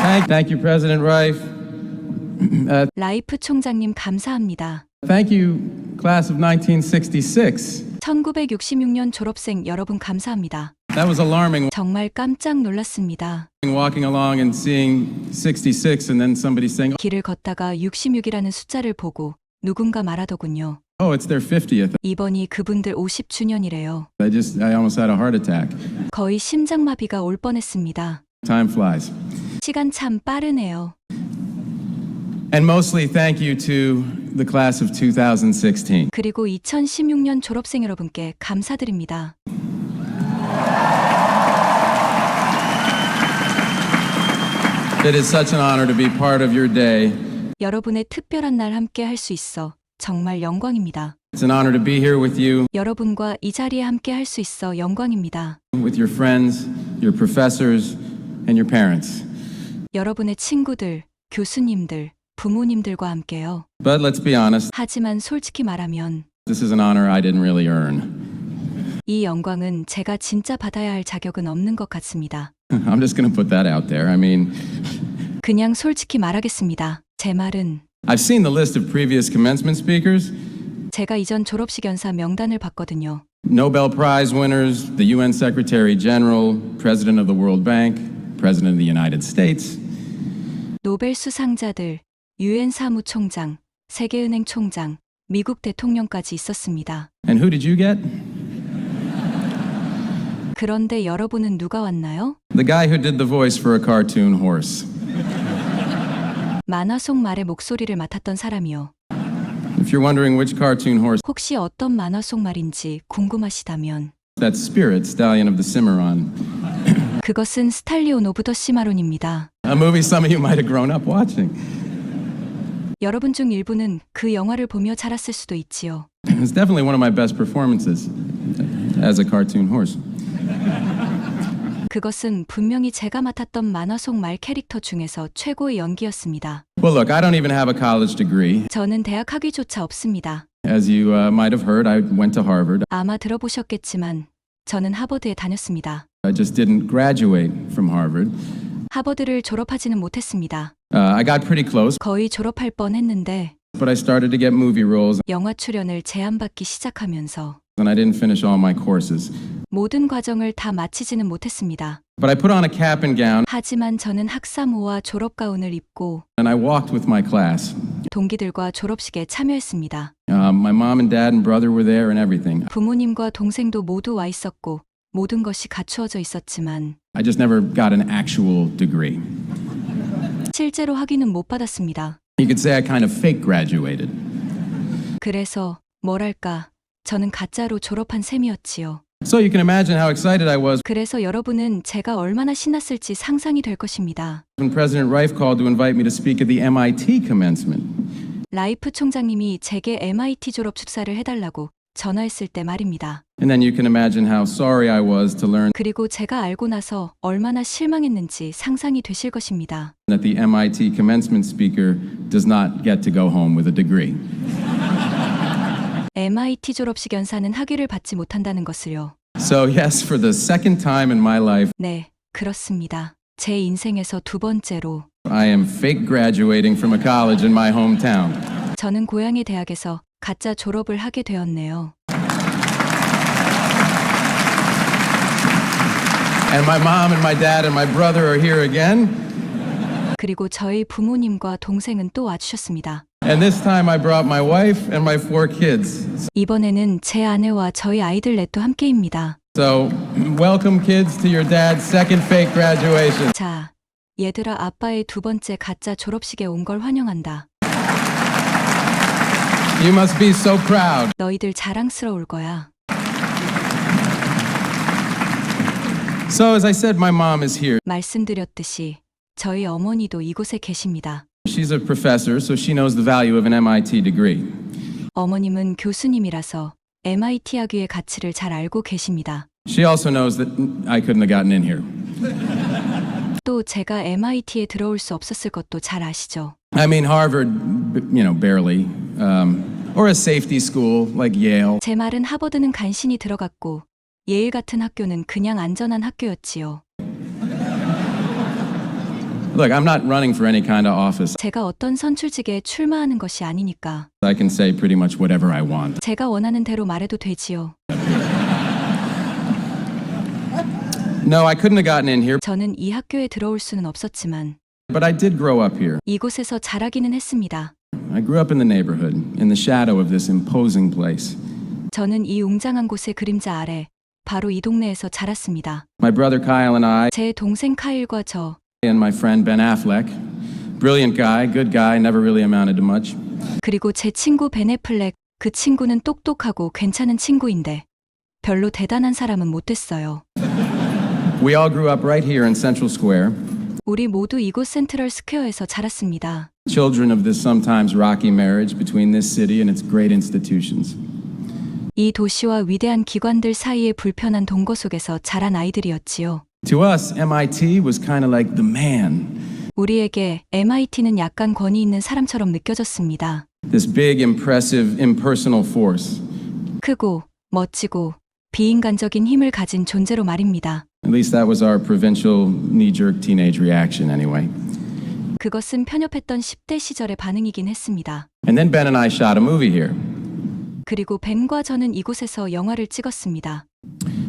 Thank you, President Rife. 라이프 총장님 감사합니다. Thank you, class of 1966. 1966년 졸업생 여러분 감사합니다. That was alarming. 정말 깜짝 놀랐습니다. Walking along and seeing 66 and then somebody saying, 길을 걷다가 66이라는 숫자를 보고 누군가 말하더군요. oh, it's their 50th. 이번이 그분들 50주년이래요. I almost had a heart attack. 거의 심장마비가 올 뻔했습니다. Time flies. 시간 참 빠르네요. And mostly thank you to the class of 2016. 그리고 2016년 졸업생 여러분께 감사드립니다. It is such an honor to be part of your day. 여러분의 특별한 날 함께 할 수 있어 정말 영광입니다. It's an honor to be here with you, 여러분과 이 자리에 함께 할 수 있어 영광입니다. with your friends, your professors, and your parents. 여러분의 친구들, 교수님들, 부모님들과 함께요. But let's be honest, 하지만 솔직히 말하면 this is an honor I didn't really earn. 이 영광은 제가 진짜 받아야 할 자격은 없는 것 같습니다. I'm just going to put that out there. I mean, 그냥 솔직히 말하겠습니다. 제 말은 I've seen the list of previous commencement speakers, 제가 이전 졸업식 연사 명단을 봤거든요. Nobel Prize winners, the UN Secretary General, President of the World Bank, President of the United States. 노벨 수상자들, 유엔 사무총장, 세계은행 총장, 미국 대통령까지 있었습니다. And who did you get? 그런데 여러분은 누가 왔나요? The guy who did the voice for a cartoon horse. 만화 속 말의 목소리를 맡았던 사람이요. If you're wondering which cartoon horse, 혹시 어떤 만화 속 말인지 궁금하시다면 that's Spirit, Stallion of the Cimarron. 그것은 스탈리온 오브 더 시마론입니다. A movie some of you might have grown up watching. 여러분 중 일부는 그 영화를 보며 자랐을 수도 있지요. It's definitely one of my best performances as a cartoon horse. 그것은 분명히 제가 맡았던 만화 속 말 캐릭터 중에서 최고의 연기였습니다. Well, look, I don't even have a college degree. 저는 대학 학위조차 없습니다. As you might have heard, I went to Harvard. 아마 들어보셨겠지만 저는 하버드에 다녔습니다. I just didn't graduate from Harvard. 하버드를 졸업하지는 못했습니다. I got pretty close, 거의 졸업할 뻔했는데 but I started to get movie roles, 영화 출연을 제안받기 시작하면서 and I didn't finish all my courses. 모든 과정을 다 마치지는 못했습니다. But I put on a cap and gown, 하지만 저는 학사모와 졸업가운을 입고 and I walked with my class. 동기들과 졸업식에 참여했습니다. My mom and dad and brother were there and everything. 부모님과 동생도 모두 와 있었고 모든 것이 갖추어져 있었지만 I just never got an actual degree. 실제로 학위는 못 받았습니다. You could say I kind of fake graduated. 그래서 뭐랄까 저는 가짜로 졸업한 셈이었지요. So you can imagine how excited I was 그래서 여러분은 제가 얼마나 신났을지 상상이 될 것입니다. when President Rife called to invite me to speak at the MIT commencement. 라이프 총장님이 제게 MIT 졸업 축사를 해달라고 전화했을 때 말입니다. And then you can imagine how sorry I was to learn 그리고 제가 알고 나서 얼마나 실망했는지 상상이 되실 것입니다. that the MIT commencement speaker does not get to go home with a degree. MIT 졸업식 연사는 학위를 받지 못한다는 것을요. So yes, for the second time in my life, 네, 그렇습니다. 제 인생에서 두 번째로 I am fake graduating from a college in my hometown. 저는 고향의 대학에서 가짜 졸업을 하게 되었네요. And my mom and my dad and my brother are here again. 그리고 저희 부모님과 동생은 또 와주셨습니다. And this time I brought my wife and my 4 kids. 이번에는 제 아내와 저희 아이들 넷도 함께입니다. So welcome kids to your dad's second fake graduation. 자, 얘들아 아빠의 두 번째 가짜 졸업식에 온 걸 환영한다. You must be so proud. 너희들 자랑스러울 거야. So as I said, my mom is here. 말씀드렸듯이 저희 어머니도 이곳에 계십니다. She's a professor, so she knows the value of an MIT degree. 어머님은 교수님이라서 MIT 학위의 가치를 잘 알고 계십니다. She also knows that I couldn't have gotten in here. 또 제가 MIT에 들어올 수 없었을 것도 잘 아시죠. I mean, Harvard, barely, or a safety school like Yale. 제 말은 하버드는 간신히 들어갔고 예일 같은 학교는 그냥 안전한 학교였지요. Look, I'm not running for any kind of office. 제가 어떤 선출직에 출마하는 것이 아니니까 I can say pretty much whatever I want. 제가 원하는 대로 말해도 되지요. No, I couldn't have gotten in here, 저는 이 학교에 들어올 수는 없었지만 but I did grow up here. 이곳에서 자라기는 했습니다. I grew up in the neighborhood, in the shadow of this imposing place. 저는 이 웅장한 곳의 그림자 아래 바로 이 동네에서 자랐습니다. My brother Kyle and I, 제 동생 카일과 저 and my friend Ben Affleck, brilliant guy, good guy, never really amounted to much. 그리고 제 친구 벤 애플렉, 그 친구는 똑똑하고 괜찮은 친구인데 별로 대단한 사람은 못 됐어요. We all grew up right here in Central Square, 우리 모두 이곳 센트럴 스퀘어에서 자랐습니다. children of this sometimes rocky marriage between this city and its great institutions. 이 도시와 위대한 기관들 사이의 불편한 동거 속에서 자란 아이들이었지요. To us, MIT was kind of like the man, 우리에게 MIT는 약간 권위 있는 사람처럼 느껴졌습니다. this big, impressive, impersonal force. 크고 멋지고 비인간적인 힘을 가진 존재로 말입니다. At least that was our provincial knee-jerk teenage reaction anyway. 그것은 편협했던 10대 시절의 반응이긴 했습니다. And then Ben and I shot a movie here. 그리고 벤과 저는 이곳에서 영화를 찍었습니다.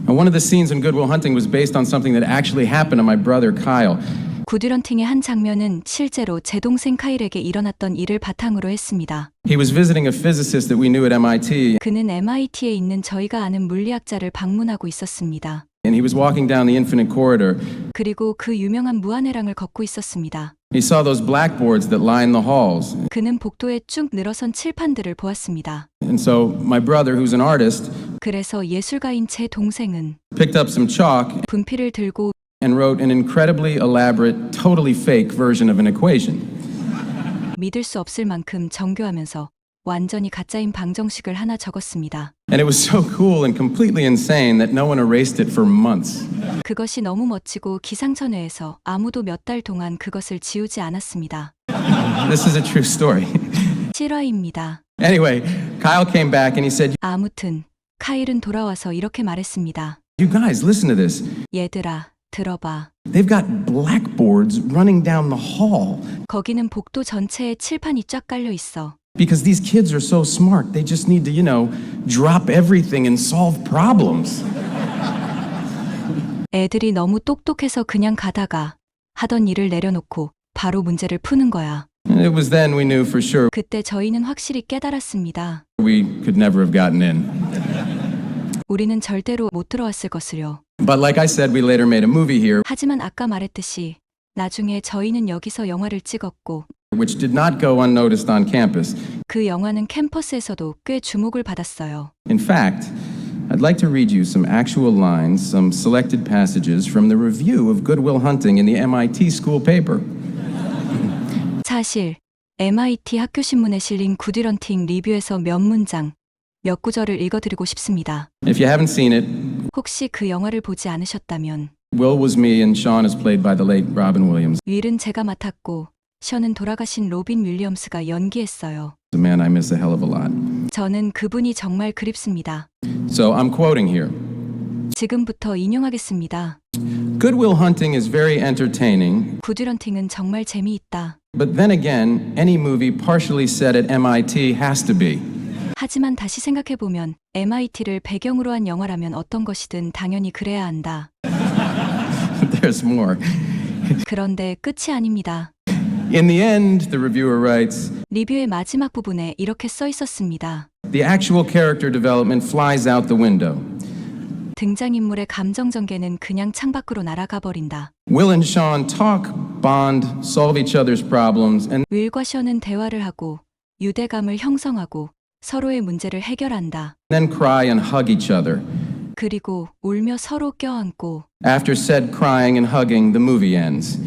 And one of the scenes in Good Will Hunting was based on something that actually happened to my brother Kyle. 구듀런팅의 한 장면은 실제로 제 동생 카일에게 일어났던 일을 바탕으로 했습니다. He was visiting a physicist that we knew at MIT, 그는 MIT에 있는 저희가 아는 물리학자를 방문하고 있었습니다. and he was walking down the infinite corridor. 그리고 그 유명한 무한회랑을 걷고 있었습니다. He saw those blackboards that line the halls. 그는 복도에 쭉 늘어선 칠판들을 보았습니다. And so my brother, who's an artist, 그래서 예술가인 제 동생은 picked up some chalk 분필을 들고 and wrote an incredibly elaborate, totally fake version of an equation. 믿을 수 없을 만큼 정교하면서 완전히 가짜인 방정식을 하나 적었습니다. And it was so cool and completely insane that no one erased it for months. 그것이 너무 멋지고 기상천외해서 아무도 몇 달 동안 그것을 지우지 않았습니다. This is a true story. 실화입니다. Anyway, Kyle came back and he said, 아무튼 카일은 돌아와서 이렇게 말했습니다. "You guys, listen to this. 얘들아, 들어봐. They've got blackboards running down the hall. 거기는 복도 전체에 칠판이 쫙 깔려 있어. Because these kids are so smart, they just need to, drop everything and solve problems." 애들이 너무 똑똑해서 그냥 가다가 하던 일을 내려놓고 바로 문제를 푸는 거야. And it was then we knew for sure 그때 저희는 확실히 깨달았습니다. we could never have gotten in. 우리는 절대로 못 들어왔을 것을요. But like I said, we later made a movie here, 하지만 아까 말했듯이 나중에 저희는 여기서 영화를 찍었고 which did not go unnoticed on campus. 그 영화는 캠퍼스에서도 꽤 주목을 받았어요. In fact, I'd like to read you some actual lines, some selected passages from the review of Good Will Hunting in the MIT school paper. 사실 MIT 학교 신문에 실린 구듀런팅 리뷰에서 몇 문장, 몇 구절을 읽어드리고 싶습니다. If you haven't seen it, 혹시 그 영화를 보지 않으셨다면 Will was me and Sean is played by the late Robin Williams, 윌은 제가 맡았고 션은 돌아가신 로빈 윌리엄스가 연기했어요. a man I miss a hell of a lot. 저는 그분이 정말 그립습니다. So I'm quoting here. 지금부터 인용하겠습니다. Good Will Hunting is very entertaining, 구듀런팅은 정말 재미있다. but then again, any movie partially set at MIT has to be. 하지만 다시 생각해보면 MIT를 배경으로 한 영화라면 어떤 것이든 당연히 그래야 한다. There's more. 그런데 끝이 아닙니다. In the end, the reviewer writes, 리뷰의 마지막 부분에 이렇게 써 있었습니다. the actual character development flies out the window. 등장인물의 감정 전개는 그냥 창밖으로 날아가 버린다. Will and Sean talk, bond, solve each other's problems, and 윌과 션은 대화를 하고 유대감을 형성하고 서로의 문제를 해결한다. then cry and hug each other. 그리고 울며 서로 껴안고 After said crying and hugging, the movie ends.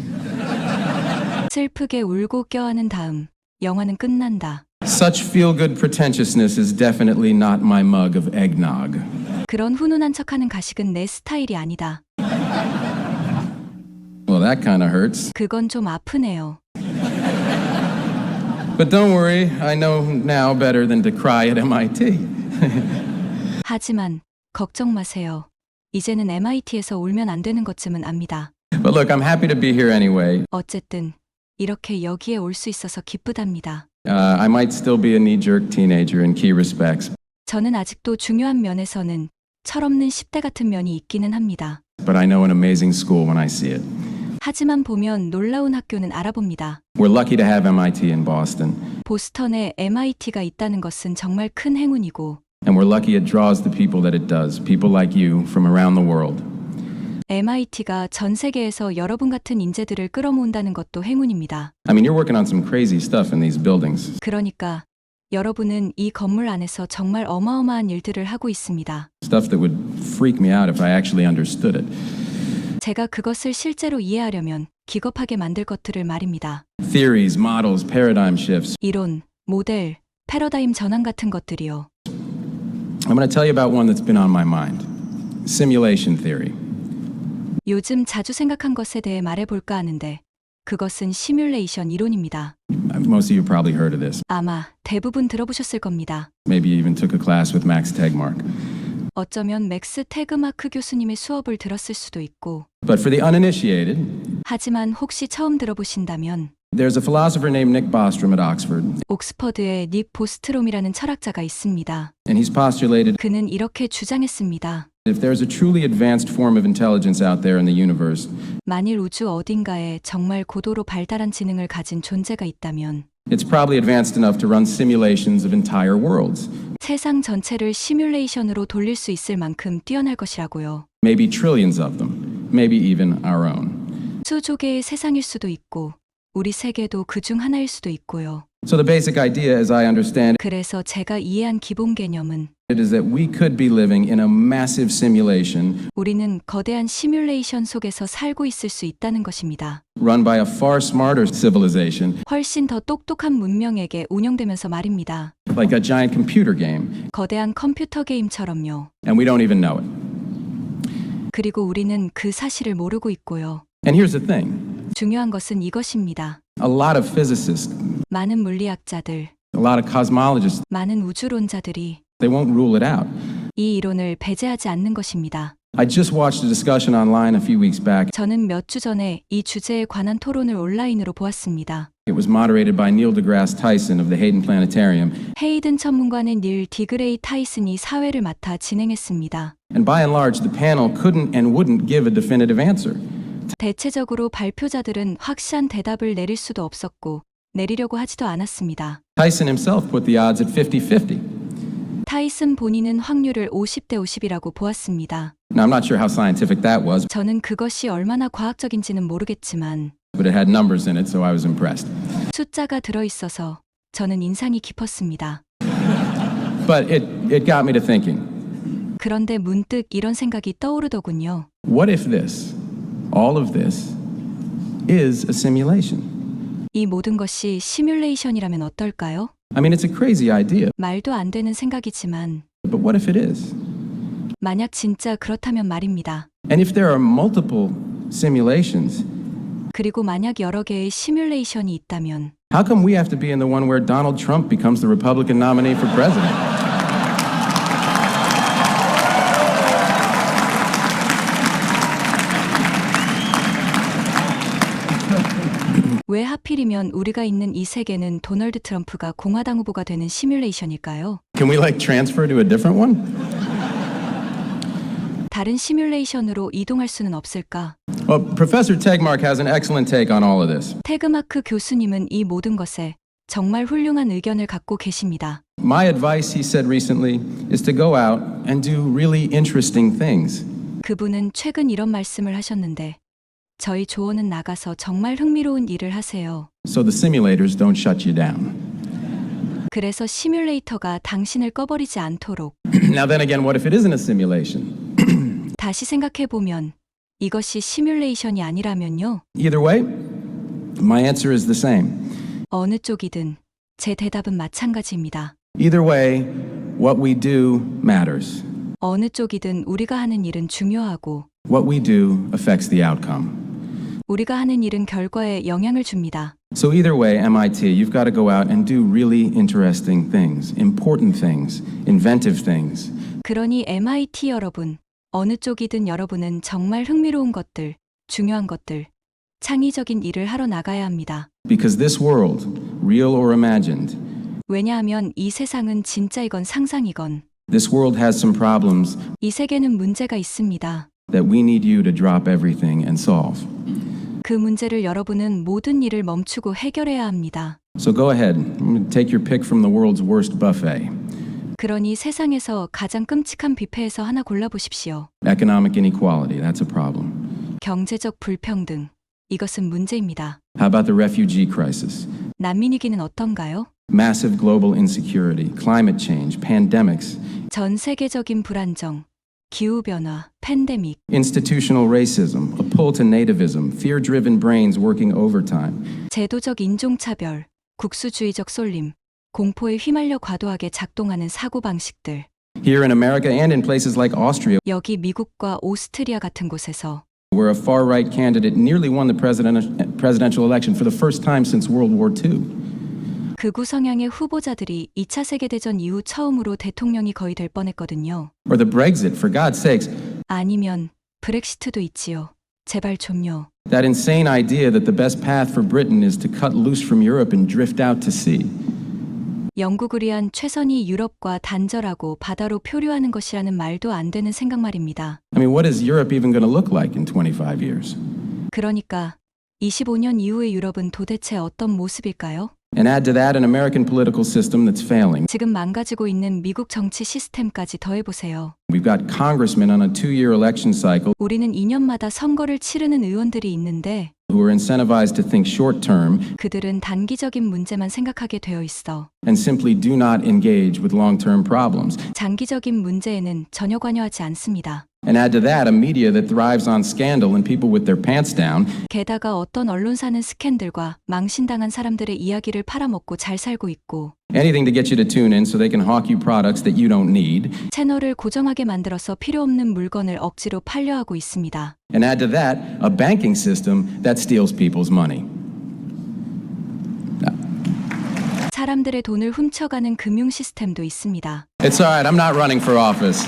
슬프게 울고 껴안은 다음 영화는 끝난다. Such feel-good pretentiousness is definitely not my mug of eggnog. 그런 훈훈한 척하는 가식은 내 스타일이 아니다. Well, that kind of hurts. 그건 좀 아프네요. But don't worry, I know now better than to cry at MIT. 하지만 걱정 마세요. 이제는 MIT에서 울면 안 되는 것쯤은 압니다. But look, I'm happy to be here anyway. 어쨌든 이렇게 여기에 올 수 있어서 기쁘답니다. I might still be a knee-jerk teenager in key respects, 저는 아직도 중요한 면에서는 철없는 10대 같은 면이 있기는 합니다. but I know an amazing school when I see it. 하지만 보면 놀라운 학교는 알아봅니다. We're lucky to have MIT in Boston, 보스턴에 MIT가 있다는 것은 정말 큰 행운이고 and we're lucky it draws the people that it does, people like you from around the world. MIT가 전 세계에서 여러분 같은 인재들을 끌어모은다는 것도 행운입니다. I mean, you're working on some crazy stuff in these buildings. 그러니까 여러분은 이 건물 안에서 정말 어마어마한 일들을 하고 있습니다. Stuff that would freak me out if I actually understood it. 제가 그것을 실제로 이해하려면 기겁하게 만들 것들을 말입니다. Theories, models, paradigm shifts. 이론, 모델, 패러다임 전환 같은 것들이요. I'm going to tell you about one that's been on my mind. Simulation theory. 요즘 자주 생각한 것에 대해 말해볼까 하는데 그것은 시뮬레이션 이론입니다. Most of you probably heard of this. 아마 대부분 들어보셨을 겁니다. Maybe you even took a class with Max Tegmark. 어쩌면 맥스 태그마크 교수님의 수업을 들었을 수도 있고 But for the uninitiated, 하지만 혹시 처음 들어보신다면 there's a philosopher named Nick Bostrom at Oxford, 옥스퍼드의 닉 보스트롬이라는 철학자가 있습니다. and he's postulated 그는 이렇게 주장했습니다. if there's a truly advanced form of intelligence out there in the universe, 만일 우주 어딘가에 정말 고도로 발달한 지능을 가진 존재가 있다면 it's probably advanced enough to run simulations of entire worlds, 세상 전체를 시뮬레이션으로 돌릴 수 있을 만큼 뛰어날 것이라고요. maybe trillions of them, maybe even our own. 수조 개의 세상일 수도 있고 우리 세계도 그중 하나일 수도 있고요. So the basic idea, as I understand 그래서 제가 이해한 기본 개념은 it, is that we could be living in a massive simulation 우리는 거대한 시뮬레이션 속에서 살고 있을 수 있다는 것입니다. run by a far smarter civilization, 훨씬 더 똑똑한 문명에게 운영되면서 말입니다. like a giant computer game, 거대한 컴퓨터 게임처럼요. and we don't even know it. 그리고 우리는 그 사실을 모르고 있고요. And here's the thing. 중요한 것은 이것입니다. A lot of physicists, 많은 물리학자들, a lot of cosmologists, 많은 우주론자들이 they won't rule it out. 이 이론을 배제하지 않는 것입니다. I just watched a discussion online a few weeks back. 저는 몇 주 전에 이 주제에 관한 토론을 온라인으로 보았습니다. It was moderated by Neil deGrasse Tyson of the Hayden Planetarium. 헤이든 천문관의 닐 디그레이 타이슨이 사회를 맡아 진행했습니다. And by and large, the panel couldn't and wouldn't give a definitive answer. 대체적으로 발표자들은 확실한 대답을 내릴 수도 없었고 내리려고 하지도 않았습니다. Tyson himself put the odds at 50-50. 타이슨 본인은 확률을 50대 50이라고 보았습니다. Now, I'm not sure how scientific that was, 저는 그것이 얼마나 과학적인지는 모르겠지만 but it had numbers in it, so I was impressed. 숫자가 들어있어서 저는 인상이 깊었습니다. But it got me to thinking, 그런데 문득 이런 생각이 떠오르더군요. what if this, all of this, is a simulation? 이 모든 것이 시뮬레이션이라면 어떨까요? I mean, it's a crazy idea, 말도 안 되는 생각이지만 but what if it is? 만약 진짜 그렇다면 말입니다. And if there are multiple simulations, 그리고 만약 여러 개의 시뮬레이션이 있다면 how come we have to be in the one where Donald Trump becomes the Republican nominee for president? 왜 하필이면 우리가 있는 이 세계는 도널드 트럼프가 공화당 후보가 되는 시뮬레이션일까요? Can we like transfer to a different one? 다른 시뮬레이션으로 이동할 수는 없을까? Well, Professor Tegmark has an excellent take on all of this. 태그마크 교수님은 이 모든 것에 정말 훌륭한 의견을 갖고 계십니다. My advice, he said recently, is to go out and do really interesting things. 그분은 최근 이런 말씀을 하셨는데 저희 조언은 나가서 정말 흥미로운 일을 하세요. So the simulators don't shut you down. 그래서 시뮬레이터가 당신을 꺼버리지 않도록. Now then again, what if it isn't a simulation? 다시 생각해보면 이것이 시뮬레이션이 아니라면요. Either way, my answer is the same. 어느 쪽이든 제 대답은 마찬가지입니다. Either way, what we do matters. 어느 쪽이든 우리가 하는 일은 중요하고 What we do affects the outcome. 우리가 하는 일은 결과에 영향을 줍니다. So either way, MIT, you've got to go out and do really interesting things, important things, inventive things. 그러니 MIT 여러분, 어느 쪽이든 여러분은 정말 흥미로운 것들, 중요한 것들, 창의적인 일을 하러 나가야 합니다. Because this world, real or imagined, 왜냐하면 이 세상은 진짜이건 상상이건 this world has some problems 이 세계는 문제가 있습니다. that we need you to drop everything and solve. 그 문제를 여러분은 모든 일을 멈추고 해결해야 합니다. So go ahead, take your pick from the world's worst buffet. 그러니 세상에서 가장 끔찍한 뷔페에서 하나 골라보십시오. Economic inequality, that's a problem. 경제적 불평등, 이것은 문제입니다. How about the refugee crisis? 난민 위기는 어떤가요? Massive global insecurity, climate change, pandemics, 전 세계적인 불안정, 기후변화, 팬데믹, institutional racism, a pull to nativism, fear-driven brains working overtime. 제도적 인종차별, 국수주의적 쏠림, 공포에 휘말려 과도하게 작동하는 사고방식들. Here in America and in places like Austria, 여기 미국과 오스트리아 같은 곳에서 where a far-right candidate nearly won the presidential election for the first time since World War II. 극우 성향의 후보자들이 2차 세계대전 이후 처음으로 대통령이 거의 될 뻔했거든요. Or the Brexit, for God's sakes. 아니면 브렉시트도 있지요. 제발 좀요. That insane idea that the best path for Britain is to cut loose from Europe and drift out to sea. 영국을 위한 최선이 유럽과 단절하고 바다로 표류하는 것이라는 말도 안 되는 생각 말입니다. I mean, what is Europe even going to look like in 25 years? 그러니까 25년 이후의 유럽은 도대체 어떤 모습일까요? And add to that an American political system that's failing. 지금 망가지고 있는 미국 정치 시스템까지 더해보세요. We've got congressmen on a 2-year election cycle 우리는 2년마다 선거를 치르는 의원들이 있는데 who are incentivized to think short term 그들은 단기적인 문제만 생각하게 되어 있어. and simply do not engage with long-term problems. 장기적인 문제에는 전혀 관여하지 않습니다. And add to that a media that thrives on scandal and people with their pants down. 게다가 어떤 언론사는 스캔들과 망신당한 사람들의 이야기를 팔아먹고 잘 살고 있고 Anything to get you to tune in so they can hawk you products that you don't need. 채널을 고정하게 만들어서 필요 없는 물건을 억지로 팔려하고 있습니다. And add to that a banking system that steals people's money. 사람들의 돈을 훔쳐가는 금융 시스템도 있습니다. It's all right, I'm not running for office.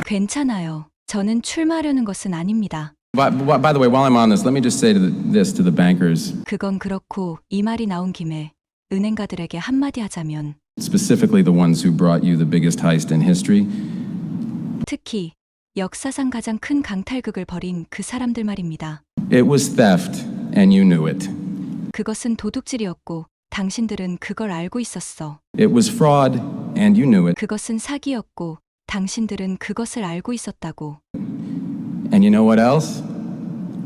괜찮아요. 저는 출마하려는 것은 아닙니다. By the way, while I'm on this, let me just say this to the bankers, 그건 그렇고 이 말이 나온 김에 은행가들에게 한마디 하자면 specifically the ones who brought you the biggest heist in history. 특히 역사상 가장 큰 강탈극을 벌인 그 사람들 말입니다. It was theft, and you knew it. 그것은 도둑질이었고 당신들은 그걸 알고 있었어. It was fraud, and you knew it. 그것은 사기였고 당신들은 그것을 알고 있었다고. And you know what else?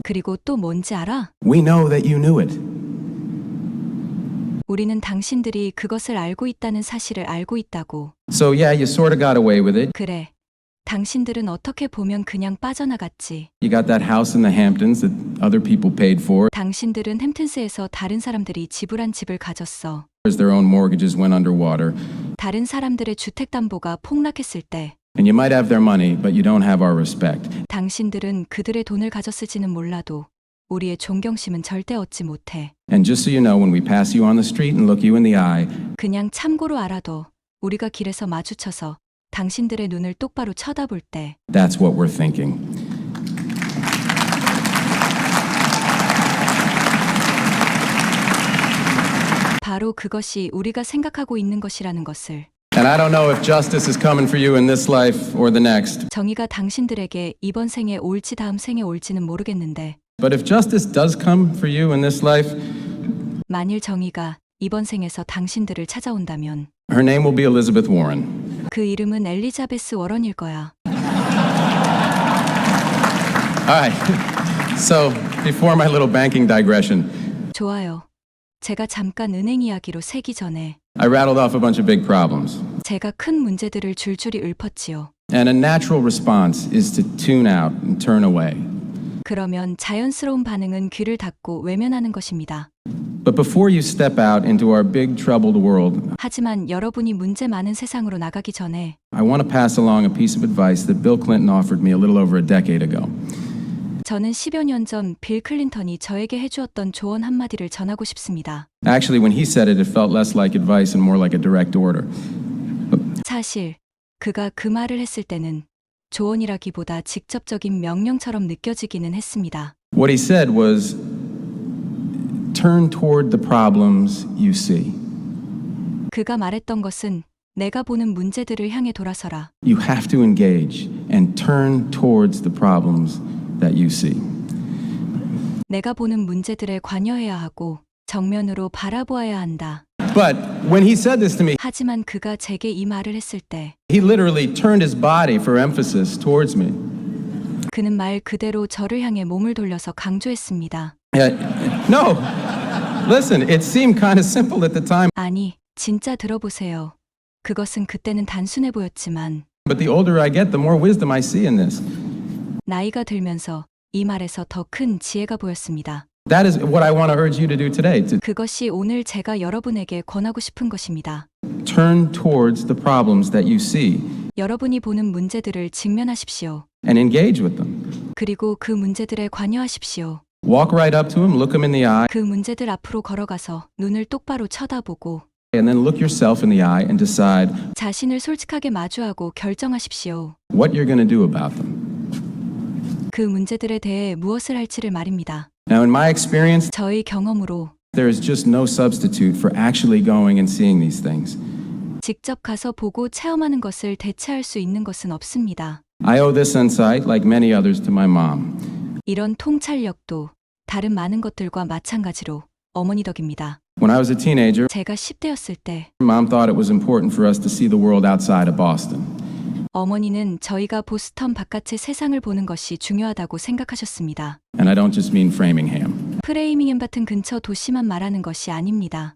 그리고 또 뭔지 알아? We know that you knew it. 우리는 당신들이 그것을 알고 있다는 사실을 알고 있다고. So yeah, you sort of got away with it. 그래. 당신들은 어떻게 보면 그냥 빠져나갔지. You got that house in the Hamptons that other people paid for. 당신들은 햄튼스에서 다른 사람들이 지불한 집을 가졌어. As their own mortgages went underwater. 다른 사람들의 주택담보가 폭락했을 때 And you might have their money, but you don't have our respect. 당신들은 그들의 돈을 가졌을지는 몰라도 우리의 존경심은 절대 얻지 못해. And just so you know, when we pass you on the street and look you in the eye, 그냥 참고로 알아도 우리가 길에서 마주쳐서 당신들의 눈을 똑바로 쳐다볼 때 that's what we're thinking. 바로 그것이 우리가 생각하고 있는 것이라는 것을. And I don't know if justice is coming for you in this life or the next. 정의가 당신들에게 이번 생에 올지 다음 생에 올지는 모르겠는데 But if justice does come for you in this life, 만일 정의가 이번 생에서 당신들을 찾아온다면 her name will be Elizabeth Warren. 그 이름은 엘리자베스 워런일 거야. All right. So, before my little banking digression, 좋아요. 제가 잠깐 은행 이야기로 새기 전에 I rattled off a bunch of big problems. 제가 큰 문제들을 줄줄이 읊었지요. And a natural response is to tune out and turn away. 그러면 자연스러운 반응은 귀를 닫고 외면하는 것입니다. But before you step out into our big troubled world, 하지만 여러분이 문제 많은 세상으로 나가기 전에 I want to pass along a piece of advice that Bill Clinton offered me a little over a decade ago. 저는 10여 년 전 빌 클린턴이 저에게 해주었던 조언 한마디를 전하고 싶습니다. Actually, when he said it, it felt less like advice and more like a direct order. 사실 그가 그 말을 했을 때는 조언이라기보다 직접적인 명령처럼 느껴지기는 했습니다. What he said was, turn toward the problems you see. 그가 말했던 것은 내가 보는 문제들을 향해 돌아서라. You have to engage and turn towards the problems that you see. 내가 보는 문제들에 관여해야 하고 정면으로 바라보아야 한다. But when he said this to me, 하지만 그가 제게 이 말을 했을 때 he literally turned his body for emphasis towards me. 그는 말 그대로 저를 향해 몸을 돌려서 강조했습니다. No, listen, it seemed kind of simple at the time, 아니, 진짜 들어보세요. 그것은 그때는 단순해 보였지만 but the older I get, the more wisdom I see in this. 나이가 들면서 이 말에서 더 큰 지혜가 보였습니다. That is what I want to urge you to do today, to 그것이 오늘 제가 여러분에게 권하고 싶은 것입니다. turn towards the problems that you see 여러분이 보는 문제들을 직면하십시오. and engage with them. 그리고 그 문제들에 관여하십시오. Walk right up to him, look him in the eye, 그 문제들 앞으로 걸어가서 눈을 똑바로 쳐다보고 and then look yourself in the eye and decide 자신을 솔직하게 마주하고 결정하십시오. what you're going to do about them. 그 문제들에 대해 무엇을 할지를 말입니다. Now, in my experience, 저의 경험으로 there is just no substitute for actually going and seeing these things. 직접 가서 보고 체험하는 것을 대체할 수 있는 것은 없습니다. I owe this insight, like many others, to my mom. 이런 통찰력도 다른 많은 것들과 마찬가지로 어머니 덕입니다. When I was a teenager, 제가 10대였을 때 Mom thought it was important for us to see the world outside of Boston. 어머니는 저희가 보스턴 바깥의 세상을 보는 것이 중요하다고 생각하셨습니다. And I don't just mean Framingham. 프레이밍햄 같은 근처 도시만 말하는 것이 아닙니다.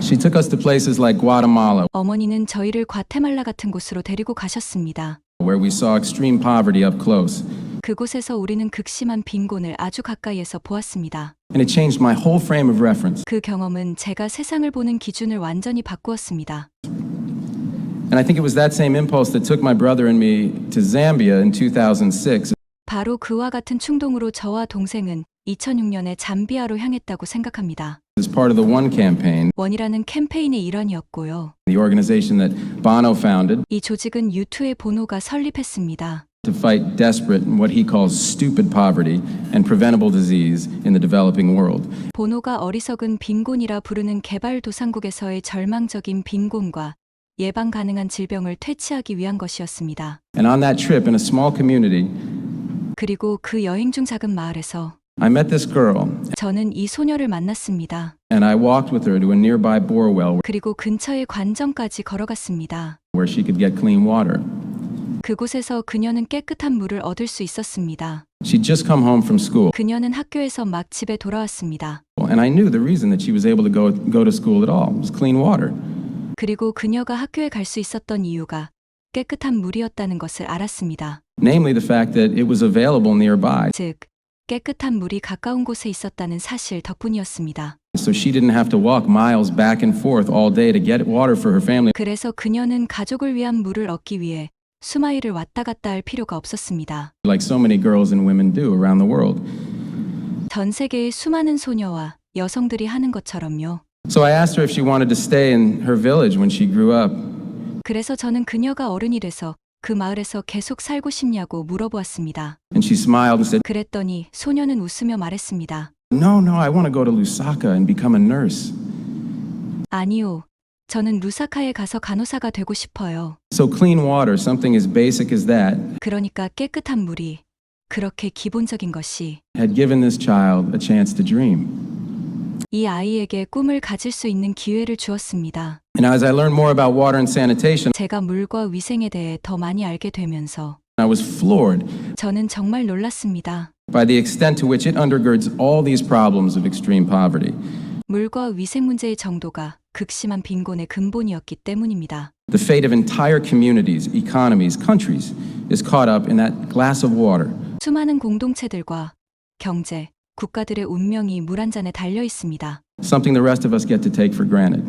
She took us to places like Guatemala, 어머니는 저희를 과테말라 같은 곳으로 데리고 가셨습니다. where we saw extreme poverty up close. 그곳에서 우리는 극심한 빈곤을 아주 가까이에서 보았습니다. And it changed my whole frame of reference. 그 경험은 제가 세상을 보는 기준을 완전히 바꾸었습니다. And I think it was that same impulse that took my brother and me to Zambia in 2006. 바로 그와 같은 충동으로 저와 동생은 2006년에 잠비아로 향했다고 생각합니다. As part of the One campaign, 원이라는 캠페인의 일환이었고요. the organization that Bono founded 이 조직은 U2의 보노가 설립했습니다. to fight desperate and what he calls stupid poverty and preventable disease in the developing world. 보노가 어리석은 빈곤이라 부르는 개발도상국에서의 절망적인 빈곤과 예방 가능한 질병을 퇴치하기 위한 것이었습니다. And on that trip in a small community, 그리고 그 여행 중 작은 마을에서 I met this girl 저는 이 소녀를 만났습니다. and I walked with her to a nearby bore well 그리고 근처의 관정까지 걸어갔습니다. where she could get clean water. 그곳에서 그녀는 깨끗한 물을 얻을 수 있었습니다. She'd just come home from school, 그녀는 학교에서 막 집에 돌아왔습니다. and I knew the reason that she was able to go to school at all was clean water. 그리고 그녀가 학교에 갈 수 있었던 이유가 깨끗한 물이었다는 것을 알았습니다. Namely, the fact that it was available nearby, 즉, 깨끗한 물이 가까운 곳에 있었다는 사실 덕분이었습니다. so she didn't have to walk miles back and forth all day to get water for her family. 그래서 그녀는 가족을 위한 물을 얻기 위해 수마일을 왔다 갔다 할 필요가 없었습니다. Like so many girls and women do around the world. 전 세계의 수많은 소녀와 여성들이 하는 것처럼요. So I asked her if she wanted to stay in her village when she grew up. 그래서 저는 그녀가 어른이 돼서 그 마을에서 계속 살고 싶냐고 물어보았습니다. And she smiled and said, 그랬더니 소녀는 웃으며 말했습니다. No, I want to go to Lusaka and become a nurse. 아니요. 저는 루사카에 가서 간호사가 되고 싶어요. So clean water, something as basic as that, 그러니까 깨끗한 물이 그렇게 기본적인 것이 had given this child a chance to dream. 이 아이에게 꿈을 가질 수 있는 기회를 주었습니다. And as I learned more about water and sanitation, 제가 물과 위생에 대해 더 많이 알게 되면서 I was floored 저는 정말 놀랐습니다. by the extent to which it undergirds all these problems of extreme poverty. 물과 위생 문제의 정도가 극심한 빈곤의 근본이었기 때문입니다. The fate of entire communities, economies, countries is caught up in that glass of water. 수많은 공동체들과 경제, 국가들의 운명이 물 한 잔에 달려 있습니다. Something the rest of us get to take for granted.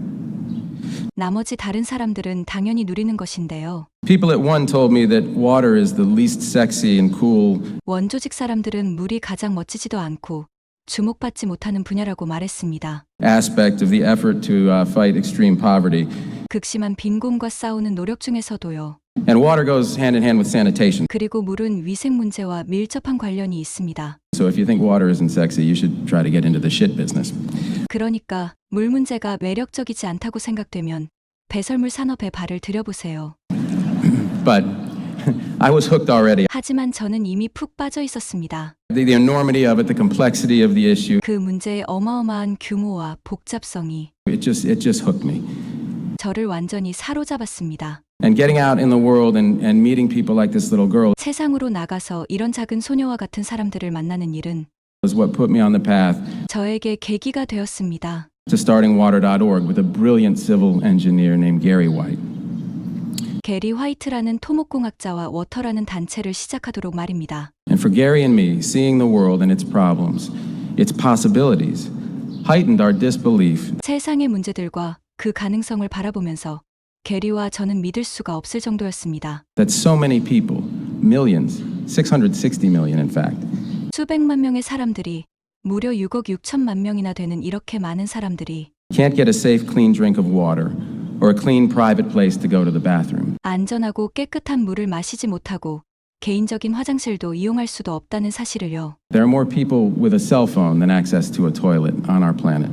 나머지 다른 사람들은 당연히 누리는 것인데요. People at One told me that water is the least sexy and cool 원조직 사람들은 물이 가장 멋지지도 않고 주목받지 못하는 분야라고 말했습니다. aspect of the effort to fight extreme poverty. 극심한 빈곤과 싸우는 노력 중에서도요. And water goes hand in hand with sanitation. 그리고 물은 위생 문제와 밀접한 관련이 있습니다. So if you think water isn't sexy, you should try to get into the shit business. 그러니까 물 문제가 매력적이지 않다고 생각되면 배설물 산업에 발을 들여보세요. But I was hooked already. 하지만 저는 이미 푹 빠져 있었습니다. The enormity of it, the complexity of the issue, 그 문제의 어마어마한 규모와 복잡성이 it just hooked me. 저를 완전히 사로잡았습니다. And getting out in the world and meeting people like this little girl 세상으로 나가서 이런 작은 소녀와 같은 사람들을 만나는 일은 was what put me on the path 저에게 계기가 되었습니다. to starting water.org with a brilliant civil engineer named Gary White. 게리 화이트라는 토목공학자와 워터라는 단체를 시작하도록 말입니다. And for Gary and me, seeing the world and its problems, its possibilities, heightened our disbelief 세상의 문제들과 그 가능성을 바라보면서 게리와 저는 믿을 수가 없을 정도였습니다. that so many people, millions, 660 million in fact, 수백만 명의 사람들이 무려 6억 6천만 명이나 되는 이렇게 많은 사람들이 can't get a safe, clean drink of water or a clean private place to go to the bathroom. 안전하고 깨끗한 물을 마시지 못하고 개인적인 화장실도 이용할 수도 없다는 사실을요. There are more people with a cell phone than access to a toilet on our planet.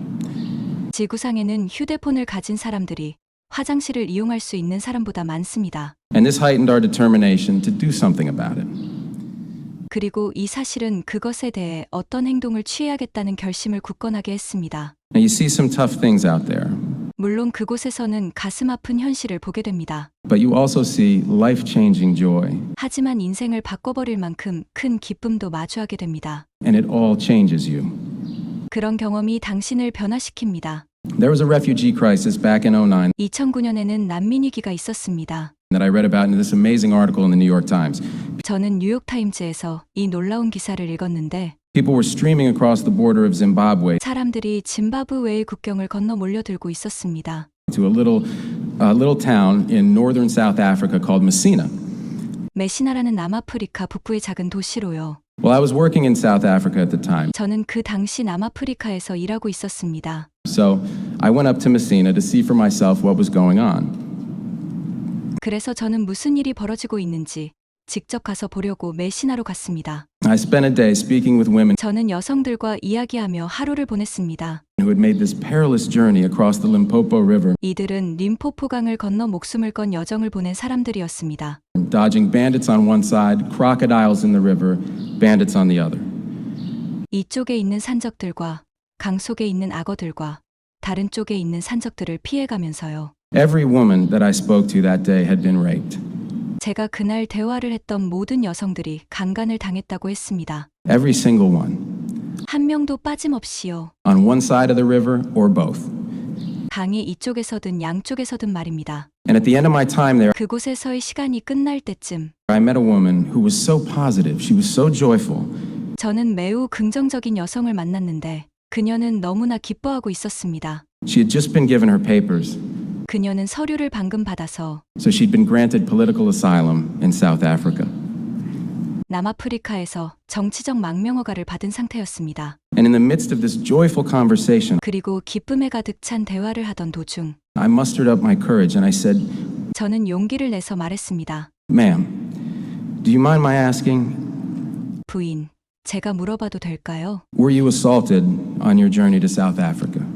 지구상에는 휴대폰을 가진 사람들이 화장실을 이용할 수 있는 사람보다 많습니다. And this heightened our determination to do something about it. 그리고 이 사실은 그것에 대해 어떤 행동을 취해야겠다는 결심을 굳건하게 했습니다. Now you see some tough things out there, 물론 그곳에서는 가슴 아픈 현실을 보게 됩니다. but you also see life-changing joy, 하지만 인생을 바꿔버릴 만큼 큰 기쁨도 마주하게 됩니다. and it all changes you. 그런 경험이 당신을 변화시킵니다. There was a refugee crisis back in 2009 2009년에는 난민 위기가 있었습니다. that I read about in this amazing article in the New York Times. 저는 뉴욕타임즈에서 이 놀라운 기사를 읽었는데 People were streaming across the border of Zimbabwe 사람들이 짐바브웨의 국경을 건너 몰려들고 있었습니다. to a little town in northern South Africa called Messina. 메시나라는 남아프리카 북부의 작은 도시로요. Well, I was working in South Africa at the time, 저는 그 당시 남아프리카에서 일하고 있었습니다. so I went up to Messina to see for myself what was going on. 그래서 저는 무슨 일이 벌어지고 있는지 직접 가서 보려고 메시나로 갔습니다. I spent a day speaking with women 저는 여성들과 이야기하며 하루를 보냈습니다. who had made this perilous journey across the Limpopo River, 이들은 림포포강을 건너 목숨을 건 여정을 보낸 사람들이었습니다. dodging bandits on one side, crocodiles in the river, bandits on the other. 이쪽에 있는 산적들과 강 속에 있는 악어들과 다른 쪽에 있는 산적들을 피해가면서요. Every woman that I spoke to that day had been raped. 제가 그날 대화를 했던 모든 여성들이 강간을 당했다고 했습니다. Every single one. 한 명도 빠짐없이요. On one side of the river or both. 강이 이쪽에서든 양쪽에서든 말입니다. And at the end of my time there, 그곳에서의 시간이 끝날 때쯤 I met a woman who was so positive. She was so joyful. 저는 매우 긍정적인 여성을 만났는데 그녀는 너무나 기뻐하고 있었습니다. She had just been given her papers, 그녀는 서류를 방금 받아서 so she'd been granted political asylum in South Africa. 남아프리카에서 정치적 망명허가를 받은 상태였습니다. And in the midst of this joyful conversation, 그리고 기쁨에 가득 찬 대화를 하던 도중 I mustered up my courage and I said, 저는 용기를 내서 말했습니다. "Ma'am, do you mind my asking, 부인, 제가 물어봐도 될까요? were you assaulted on your journey to South Africa?"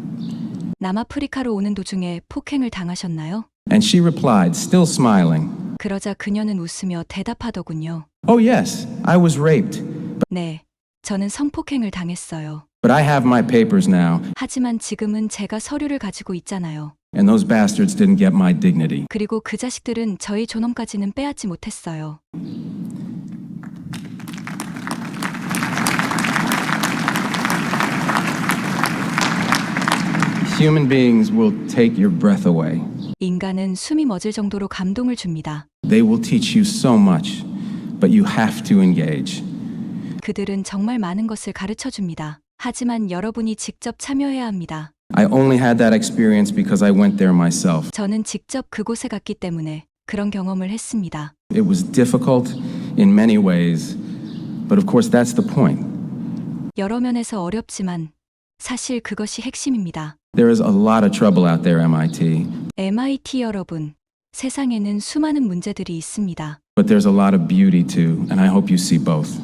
남아프리카로 오는 도중에 폭행을 당하셨나요? And she replied, still smiling, 그러자 그녀는 웃으며 대답하더군요. "Oh yes, I was raped, 네, 저는 성폭행을 당했어요. but I have my papers now, 하지만 지금은 제가 서류를 가지고 있잖아요. and those bastards didn't get my dignity." 그리고 그 자식들은 저희 존엄까지는 빼앗지 못했어요. Human beings will take your breath away. 인간은 숨이 멎을 정도로 감동을 줍니다. They will teach you so much, but you have to engage. 그들은 정말 많은 것을 가르쳐 줍니다. 하지만 여러분이 직접 참여해야 합니다. I only had that experience because I went there myself. 저는 직접 그곳에 갔기 때문에 그런 경험을 했습니다. It was difficult in many ways, but of course that's the point. 여러 면에서 어렵지만 사실 그것이 핵심입니다. There is a lot of trouble out there, MIT. MIT 여러분, 세상에는 수많은 문제들이 있습니다. but there's a lot of beauty too, and I hope you see both.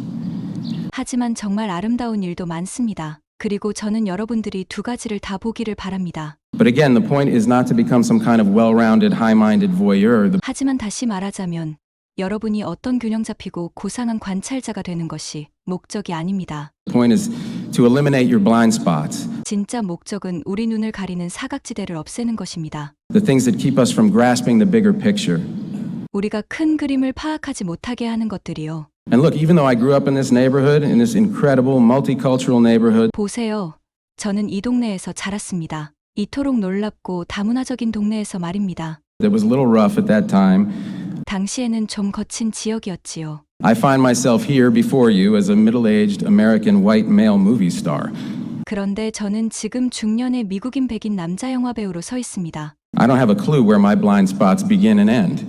하지만 정말 아름다운 일도 많습니다. 그리고 저는 여러분들이 두 가지를 다 보기를 바랍니다. But again, the point is not to become some kind of well-rounded, high-minded voyeur. 하지만 다시 말하자면 여러분이 어떤 균형 잡히고 고상한 관찰자가 되는 것이 목적이 아닙니다. The point is to eliminate your blind spots, 진짜 목적은 우리 눈을 가리는 사각지대를 없애는 것입니다. the things that keep us from grasping the bigger picture. 우리가 큰 그림을 파악하지 못하게 하는 것들이요. And look, even though I grew up in this neighborhood, in this incredible multicultural neighborhood, 보세요. 저는 이 동네에서 자랐습니다. 이토록 놀랍고 다문화적인 동네에서 말입니다. that was a little rough at that time, 당시에는 좀 거친 지역이었지요. I find myself here before you as a middle-aged American white male movie star. 그런데 저는 지금 중년의 미국인 백인 남자 영화 배우로 서 있습니다. I don't have a clue where my blind spots begin and end.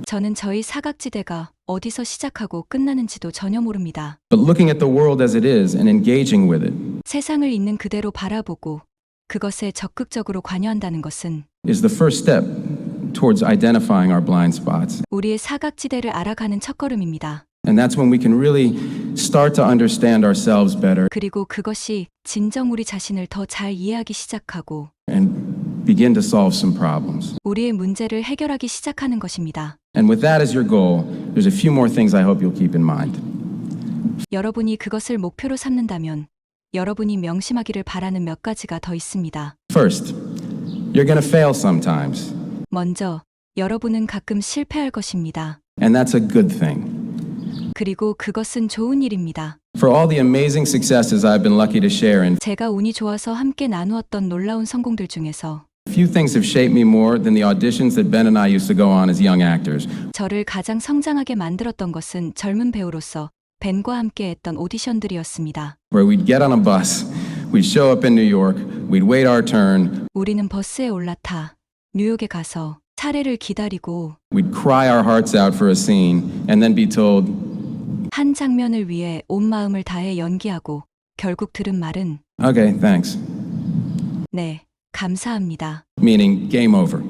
저는 저희 사각지대가 어디서 시작하고 끝나는지도 전혀 모릅니다. But looking at the world as it is and engaging with it 세상을 있는 그대로 바라보고 그것에 적극적으로 관여한다는 것은 is the first step towards identifying our blind spots. 우리의 사각지대를 알아가는 첫걸음입니다. And that's when we can really start to understand ourselves better 그리고 그것이 진정 우리 자신을 더 잘 이해하기 시작하고 and begin to solve some problems. 우리의 문제를 해결하기 시작하는 것입니다. And with that as your goal, there's a few more things I hope you'll keep in mind. 여러분이 그것을 목표로 삼는다면 여러분이 명심하기를 바라는 몇 가지가 더 있습니다. First, you're going to fail sometimes, 먼저 여러분은 가끔 실패할 것입니다. and that's a good thing. 그리고 그것은 좋은 일입니다. For all the amazing successes I've been lucky to share in, 제가 운이 좋아서 함께 나누었던 놀라운 성공들 중에서 few things have shaped me more than the auditions that Ben and I used to go on as young actors. 저를 가장 성장하게 만들었던 것은 젊은 배우로서 벤과 함께 했던 오디션들이었습니다. Where we'd get on a bus, we'd show up in New York, we'd wait our turn, 우리는 버스에 올라타 뉴욕에 가서 차례를 기다리고 we'd cry our hearts out for a scene, and then be told, 한 장면을 위해 온 마음을 다해 연기하고 결국 들은 말은 okay, thanks, 네, 감사합니다. meaning game over.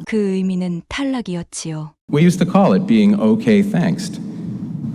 그 의미는 탈락이었지요. We used to call it being okay, thanks.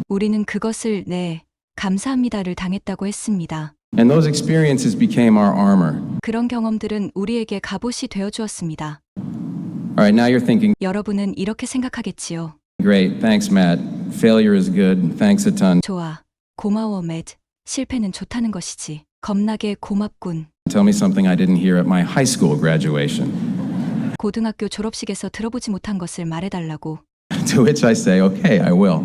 우리는 그것을 네, 감사합니다를 당했다고 했습니다. And those experiences became our armor. 그런 경험들은 우리에게 갑옷이 되어 주었습니다. All right, now you're thinking, 여러분은 이렇게 생각하겠지요. great, thanks, Matt. Failure is good. Thanks a ton. 좋아. 고마워, 맷. 실패는 좋다는 것이지. 겁나게 고맙군. Tell me something I didn't hear at my high school graduation. 고등학교 졸업식에서 들어보지 못한 것을 말해달라고. To which I say, okay, I will.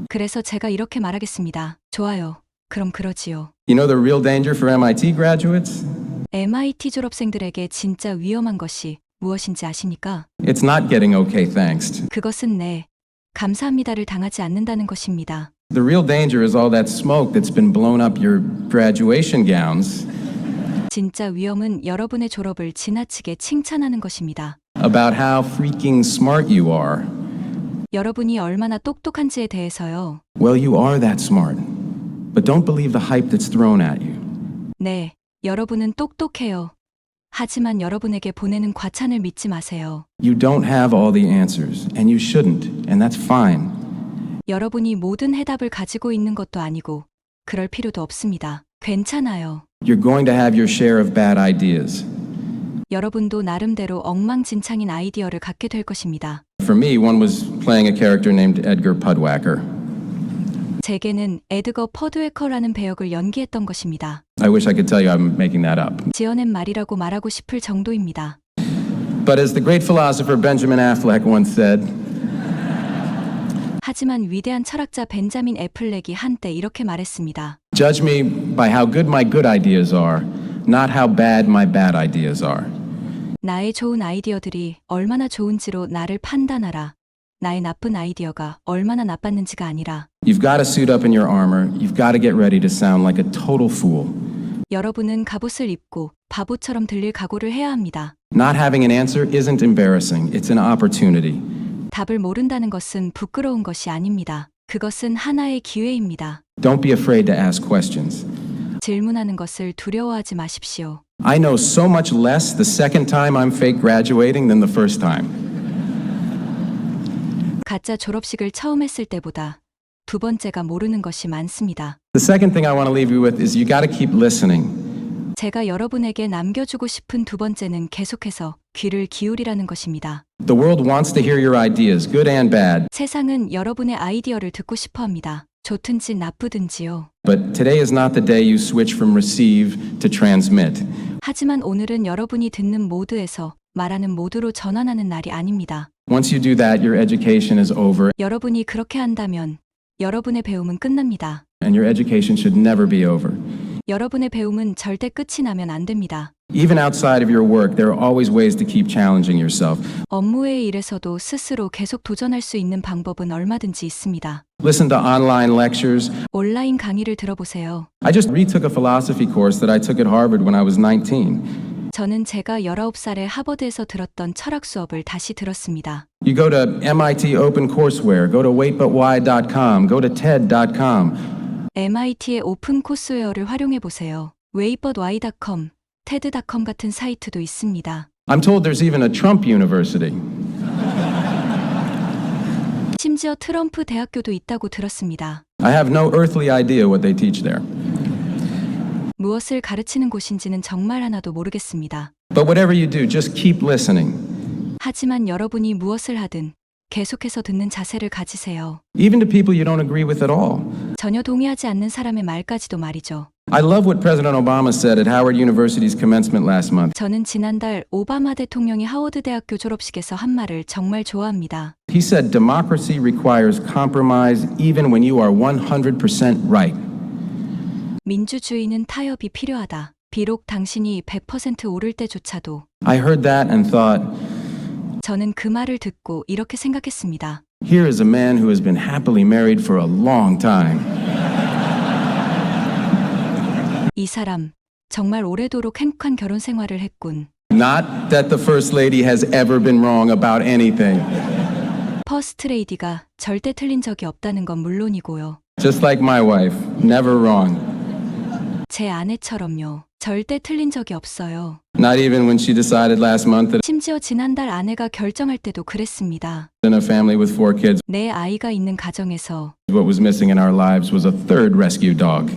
그래서 제가 이렇게 말하겠습니다. 좋아요. 그럼 그러지요. You know the real danger for MIT graduates? MIT 졸업생들에게 진짜 위험한 것이 무엇인지 아십니까? It's not getting okay, thanks. 그것은 네, 감사합니다를 당하지 않는다는 것입니다. The real danger is all that smoke that's been blown up your graduation gowns 진짜 위험은 여러분의 졸업을 지나치게 칭찬하는 것입니다. about how freaking smart you are. 여러분이 얼마나 똑똑한지에 대해서요. Well, you are that smart. But don't believe the hype that's thrown at you. 네, 여러분은 똑똑해요. 하지만 여러분에게 보내는 과찬을 믿지 마세요. You don't have all the answers, and you shouldn't, and that's fine. 여러분이 모든 해답을 가지고 있는 것도 아니고 그럴 필요도 없습니다. 괜찮아요. You're going to have your share of bad ideas. 여러분도 나름대로 엉망진창인 아이디어를 갖게 될 것입니다. For me, one was playing a character named Edgar Pudwacker. 제게는 에드거 퍼드웨커라는 배역을 연기했던 것입니다. I wish I could tell you I'm making that up. 지어낸 말이라고 말하고 싶을 정도입니다. But as the great philosopher Benjamin Affleck once said, 하지만 위대한 철학자 벤자민 애플렉이 한때 이렇게 말했습니다. judge me by how good my good ideas are, not how bad my bad ideas are. 나의 좋은 아이디어들이 얼마나 좋은지로 나를 판단하라. 나의 나쁜 아이디어가 얼마나 나빴는지가 아니라 You've got to suit up in your armor. You've got to get ready to sound like a total fool. 여러분은 갑옷을 입고 바보처럼 들릴 각오를 해야 합니다. Not having an answer isn't embarrassing. It's an opportunity. 답을 모른다는 것은 부끄러운 것이 아닙니다. 그것은 하나의 기회입니다. Don't be afraid to ask questions. 질문하는 것을 두려워하지 마십시오. I know so much less the second time I'm fake graduating than the first time. 가짜 졸업식을 처음 했을 때보다 두 번째가 모르는 것이 많습니다. The second thing I want to leave you with is you got to keep listening. 제가 여러분에게 남겨주고 싶은 두 번째는 계속해서 귀를 기울이라는 것입니다. The world wants to hear your ideas, good and bad. 세상은 여러분의 아이디어를 듣고 싶어 합니다. 좋든지 나쁘든지요. But today is not the day you switch from receive to transmit. 하지만 오늘은 여러분이 듣는 모드에서 말하는 모드로 전환하는 날이 아닙니다. Once you do that, your education is over, 여러분이 그렇게 한다면 여러분의 배움은 끝납니다. and your education should never be over. 여러분의 배움은 절대 끝이 나면 안 됩니다. Even outside of your work, there are always ways to keep challenging yourself. 업무의 일에서도 스스로 계속 도전할 수 있는 방법은 얼마든지 있습니다. Listen to online lectures. 온라인 강의를 들어보세요. I just retook a philosophy course that I took at Harvard when I was 19. 저는 제가 19살에 하버드에서 들었던 철학 수업을 다시 들었습니다. You go to MIT OpenCourseWare, go to waitbutwhy.com, go to TED.com. MIT의 오픈 코스웨어를 활용해 보세요. waitbutwhy.com, TED.com 같은 사이트도 있습니다. I'm told there's even a Trump University. 심지어 트럼프 대학교도 있다고 들었습니다. I have no earthly idea what they teach there. 무엇을 가르치는 곳인지는 정말 하나도 모르겠습니다. But whatever you do, just keep listening. 하지만 여러분이 무엇을 하든 계속해서 듣는 자세를 가지세요. Even to people you don't agree with at all. 전혀 동의하지 않는 사람의 말까지도 말이죠. I love what President Obama said at Howard University's commencement last month. 저는 지난달 오바마 대통령이 하워드 대학교 졸업식에서 한 말을 정말 좋아합니다. He said, democracy requires compromise even when you are 100% right. 민주주의는 타협이 필요하다. 비록 당신이 100% 옳을 때조차도. I heard that and thought, 저는 그 말을 듣고 이렇게 생각했습니다. here is a man who has been happily married for a long time. 이 사람 정말 오래도록 행복한 결혼 생활을 했군. Not that the First Lady has ever been wrong about anything. 퍼스트 레이디가 절대 틀린 적이 없다는 건 물론이고요. Just like my wife, never wrong. 제 아내처럼요. 절대 틀린 적이 없어요. Not even when she decided last month that 심지어 지난달 아내가 결정할 때도 그랬습니다. in a family with 4 kids, 내 아이가 있는 가정에서 what was missing in our lives was a third rescue dog.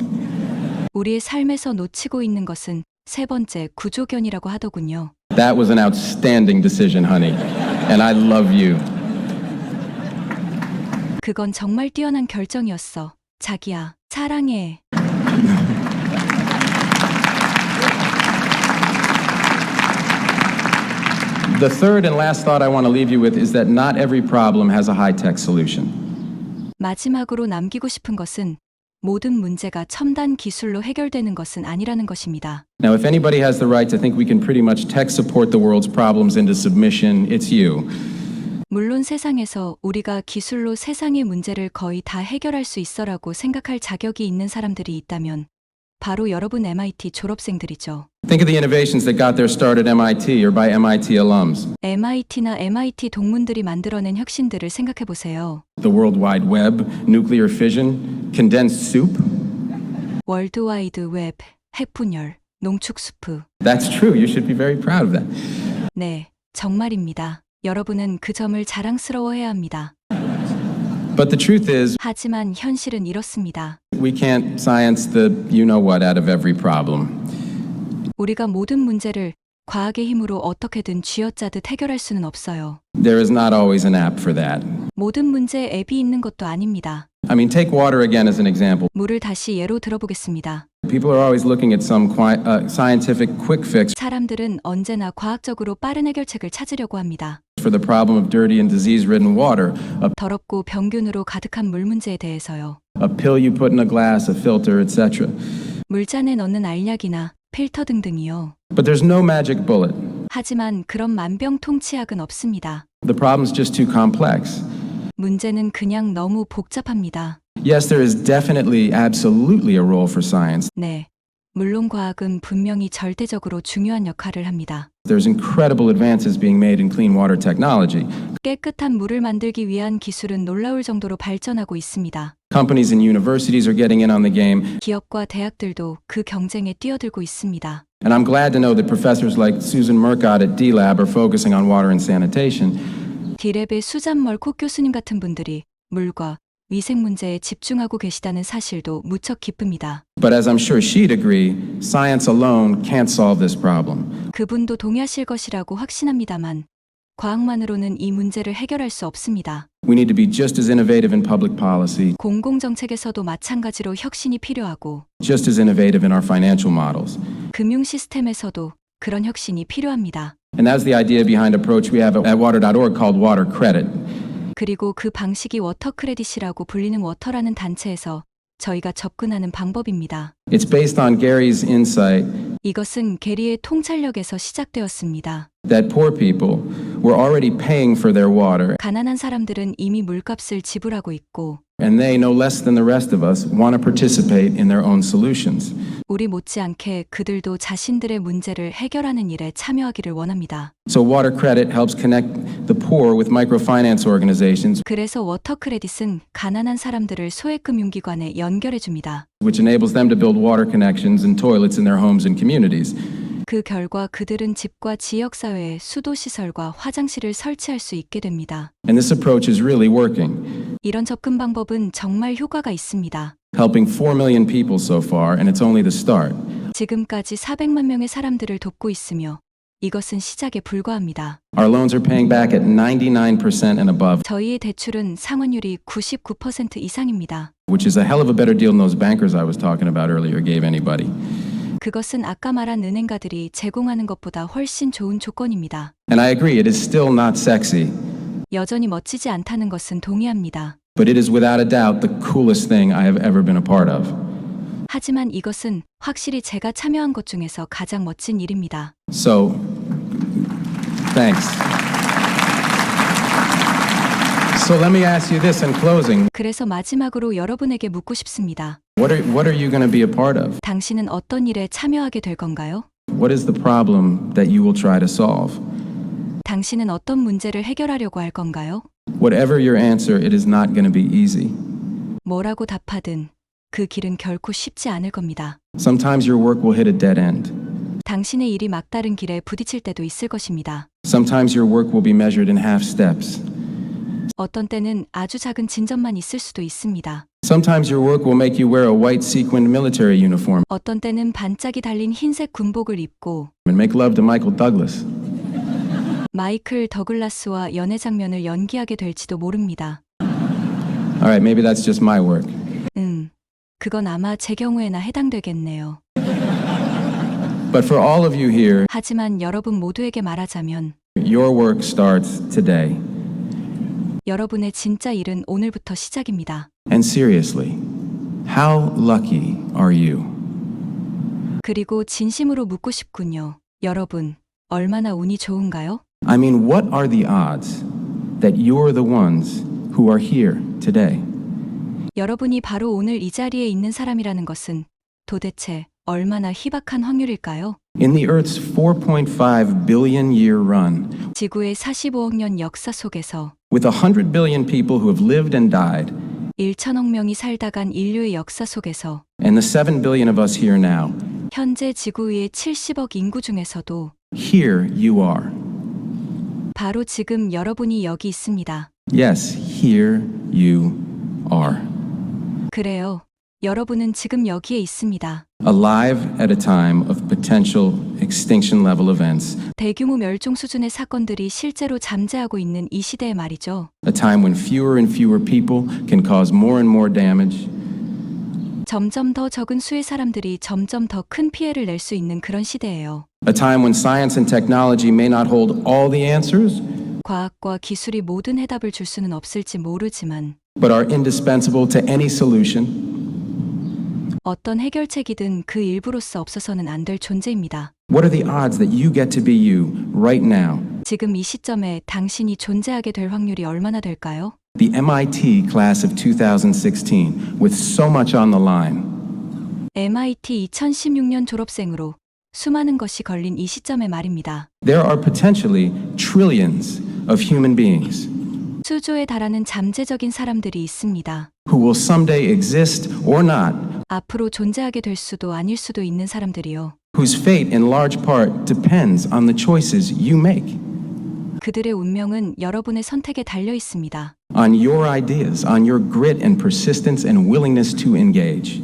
우리의 삶에서 놓치고 있는 것은 세 번째 구조견이라고 하더군요. That was an outstanding decision, honey. And I love you. 그건 정말 뛰어난 결정이었어. 자기야, 사랑해. The third and last thought I want to leave you with is that not every problem has a high-tech solution. 마지막으로 남기고 싶은 것은 모든 문제가 첨단 기술로 해결되는 것은 아니라는 것입니다. Now, if anybody has the right to think we can pretty much tech support the world's problems into submission, it's you. 물론 세상에서 우리가 기술로 세상의 문제를 거의 다 해결할 수 있어라고 생각할 자격이 있는 사람들이 있다면 바로 여러분 MIT 졸업생들이죠. Think of the innovations that got their start at MIT or by MIT alums. MIT나 MIT 동문들이 만들어낸 혁신들을 생각해 보세요. The World Wide Web, nuclear fission, condensed soup. 월드와이드 웹, 핵분열, 농축수프. That's true. You should be very proud of that. 네, 정말입니다. 여러분은 그 점을 자랑스러워해야 합니다. But the truth is, 하지만 현실은 이렇습니다. we can't science the you-know-what out of every problem. 우리가 모든 문제를 과학의 힘으로 어떻게든 쥐어짜듯 해결할 수는 없어요. There is not always an app for that. 모든 문제에 앱이 있는 것도 아닙니다. I mean, take water again as an example. 물을 다시 예로 들어보겠습니다. People are always looking at some scientific quick fix 사람들은 언제나 과학적으로 빠른 해결책을 찾으려고 합니다. for the problem of dirty and disease-ridden water. 더럽고 병균으로 가득한 물 문제에 대해서요. A pill you put in a glass, a filter, etc. 물잔에 넣는 알약이나 필터 등등이요. But there's no magic bullet. 하지만 그런 만병통치약은 없습니다. The problem's just too complex. 문제는 그냥 너무 복잡합니다. Yes, there is definitely, absolutely a role for science. 네. 물론 과학은 분명히 절대적으로 중요한 역할을 합니다. There's incredible advances being made in clean water technology. 깨끗한 물을 만들기 위한 기술은 놀라울 정도로 발전하고 있습니다. Companies and universities are getting in on the game. 기업과 대학들도 그 경쟁에 뛰어들고 있습니다. And I'm glad to know that professors like Susan Murcott at D-Lab are focusing on water and sanitation. D랩의 수잔 멀콕 교수님 같은 분들이 물과 위생 문제에 집중하고 계시다는 사실도 무척 기쁩니다. But as I'm sure she'd agree, science alone can't solve this problem. 그분도 동의하실 것이라고 확신합니다만 과학만으로는 이 문제를 해결할 수 없습니다. We need to be just as innovative in public policy, 공공정책에서도 마찬가지로 혁신이 필요하고 just as innovative in our financial models. 금융 시스템에서도 그런 혁신이 필요합니다. And that's the idea behind approach we have at water.org called water credit. 그리고 그 방식이 워터 크레딧이라고 불리는 워터라는 단체에서 저희가 접근하는 방법입니다. It's based on Gary's insight 이것은 게리의 통찰력에서 시작되었습니다. that poor people were already paying for their water, 가난한 사람들은 이미 물값을 지불하고 있고 and they, no less than the rest of us, want to participate in their own solutions. 우리 못지않게 그들도 자신들의 문제를 해결하는 일에 참여하기를 원합니다. So water credit helps connect the poor with microfinance organizations, 그래서 워터 크레딧은 가난한 사람들을 소액금융기관에 연결해 줍니다. which enables them to build water connections and toilets in their homes and communities. 그 결과 그들은 집과 지역사회에 수도시설과 화장실을 설치할 수 있게 됩니다. And this approach is really working, 이런 접근 방법은 정말 효과가 있습니다. helping 4 million people so far, and it's only the start. 지금까지 400만 명의 사람들을 돕고 있으며 이것은 시작에 불과합니다. Our loans are paying back at 99% and above, 저희의 대출은 상환율이 99% 이상입니다. which is a hell of a better deal than those bankers I was talking about earlier gave anybody. 그것은 아까 말한 은행가들이 제공하는 것보다 훨씬 좋은 조건입니다. And I agree, it is still not sexy, 여전히 멋지지 않다는 것은 동의합니다. but it is without a doubt the coolest thing I have ever been a part of. 하지만 이것은 확실히 제가 참여한 것 중에서 가장 멋진 일입니다. So, thanks. So let me ask you this in closing. 그래서 마지막으로 여러분에게 묻고 싶습니다. What are you going to be a part of? 당신은 어떤 일에 참여하게 될 건가요? What is the problem that you will try to solve? 당신은 어떤 문제를 해결하려고 할 건가요? Whatever your answer, it is not going to be easy. 뭐라고 답하든 그 길은 결코 쉽지 않을 겁니다. Sometimes your work will hit a dead end. 당신의 일이 막다른 길에 부딪힐 때도 있을 것입니다. Sometimes your work will be measured in half steps. 어떤 때는 아주 작은 진전만 있을 수도 있습니다. Sometimes your work will make you wear a white sequined military uniform 어떤 때는 반짝이 달린 흰색 군복을 입고 and make love to Michael Douglas. 마이클 더글라스와 연애 장면을 연기하게 될지도 모릅니다. All right, maybe that's just my work. 그건 아마 제 경우에나 해당되겠네요. But for all of you here, 하지만 여러분 모두에게 말하자면 your work starts today. 여러분의 진짜 일은 오늘부터 시작입니다. And seriously, how lucky are you? 그리고 진심으로 묻고 싶군요. 여러분, 얼마나 운이 좋은가요? I mean, what are the odds that you're the ones who are here today? 여러분이 바로 오늘 이 자리에 있는 사람이라는 것은 도대체 얼마나 희박한 확률일까요? In the Earth's 4.5 billion year run, 지구의 45억 년 역사 속에서 with 100 billion people who have lived and died, 1천억 명이 살다 간 인류의 역사 속에서 and the 7 billion of us here now, 현재 지구 위의 70억 인구 중에서도 here you are. 바로 지금 여러분이 여기 있습니다. Yes, here you are. 그래요. 여러분은 지금 여기에 있습니다. Alive at a time of potential extinction level events, 대규모 멸종 수준의 사건들이 실제로 잠재하고 있는 이 시대에 말이죠. a time when fewer and fewer people can cause more and more damage, 점점 더 적은 수의 사람들이 점점 더 큰 피해를 낼 수 있는 그런 시대예요. a time when science and technology may not hold all the answers, 과학과 기술이 모든 해답을 줄 수는 없을지 모르지만 but are indispensable to any solution. 어떤 해결책이든 그 일부로서 없어서는 안 될 존재입니다. What are the odds that you get to be you right now? 지금 이 시점에 당신이 존재하게 될 확률이 얼마나 될까요? The MIT class of 2016, with so much on the line. MIT 2016년 졸업생으로 수많은 것이 걸린 이 시점에 말입니다. There are potentially trillions of human beings 수조에 달하는 잠재적인 사람들이 있습니다. who will someday exist or not, 앞으로 존재하게 될 수도 아닐 수도 있는 사람들이요. whose fate in large part depends on the choices you make, 그들의 운명은 여러분의 선택에 달려 있습니다. on your ideas, on your grit and persistence and willingness to engage.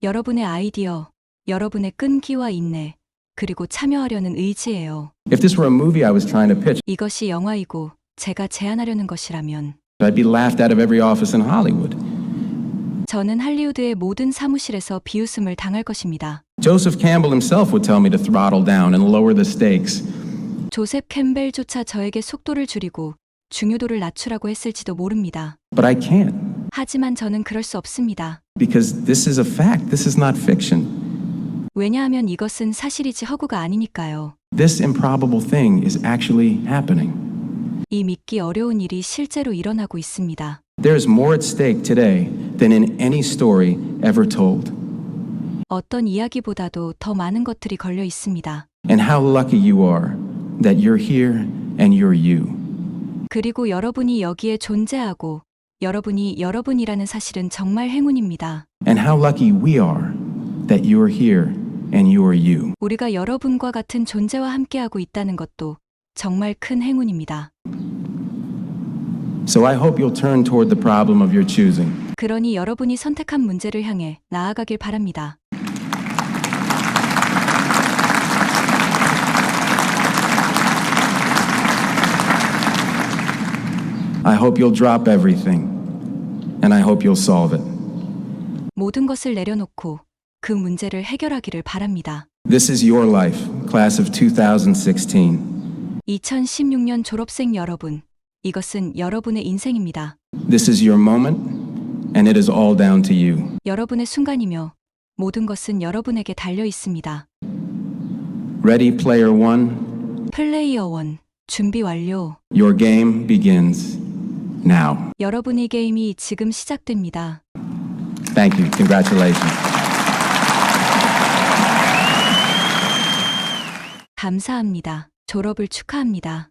여러분의 아이디어, 여러분의 끈기와 인내, 그리고 참여하려는 의지예요. If this were a movie I was trying to pitch, 이것이 영화이고 제가 제안하려는 것이라면 I'd be laughed out of every office in Hollywood. 저는 할리우드의 모든 사무실에서 비웃음을 당할 것입니다. Joseph Campbell himself would tell me to throttle down and lower the stakes. 조셉 캠벨조차 저에게 속도를 줄이고 중요도를 낮추라고 했을지도 모릅니다. But I can't, 하지만 저는 그럴 수 없습니다. because this is a fact. This is not fiction. 왜냐하면 이것은 사실이지 허구가 아니니까요. This improbable thing is actually happening. 이 믿기 어려운 일이 실제로 일어나고 있습니다. There's more at stake today than in any story ever told. 어떤 이야기보다도 더 많은 것들이 걸려 있습니다. And how lucky you are that you're here and you're you. 그리고 여러분이 여기에 존재하고 여러분이 여러분이라는 사실은 정말 행운입니다. And how lucky we are that you're here and you're you. 우리가 여러분과 같은 존재와 함께하고 있다는 것도 정말 큰 행운입니다. So I hope you'll turn toward the problem of your choosing. 그러니 여러분이 선택한 문제를 향해 나아가길 바랍니다. I hope you'll drop everything, and I hope you'll solve it. 모든 것을 내려놓고 그 문제를 해결하기를 바랍니다. This is your life, class of 2016. 2016년 졸업생 여러분, 이것은 여러분의 인생입니다. This is your moment, and it is all down to you. 여러분의 순간이며 모든 것은 여러분에게 달려 있습니다. Ready, player one? 플레이어 원, 준비 완료. Your game begins now. 여러분의 게임이 지금 시작됩니다. Thank you. Congratulations. 감사합니다. 졸업을 축하합니다.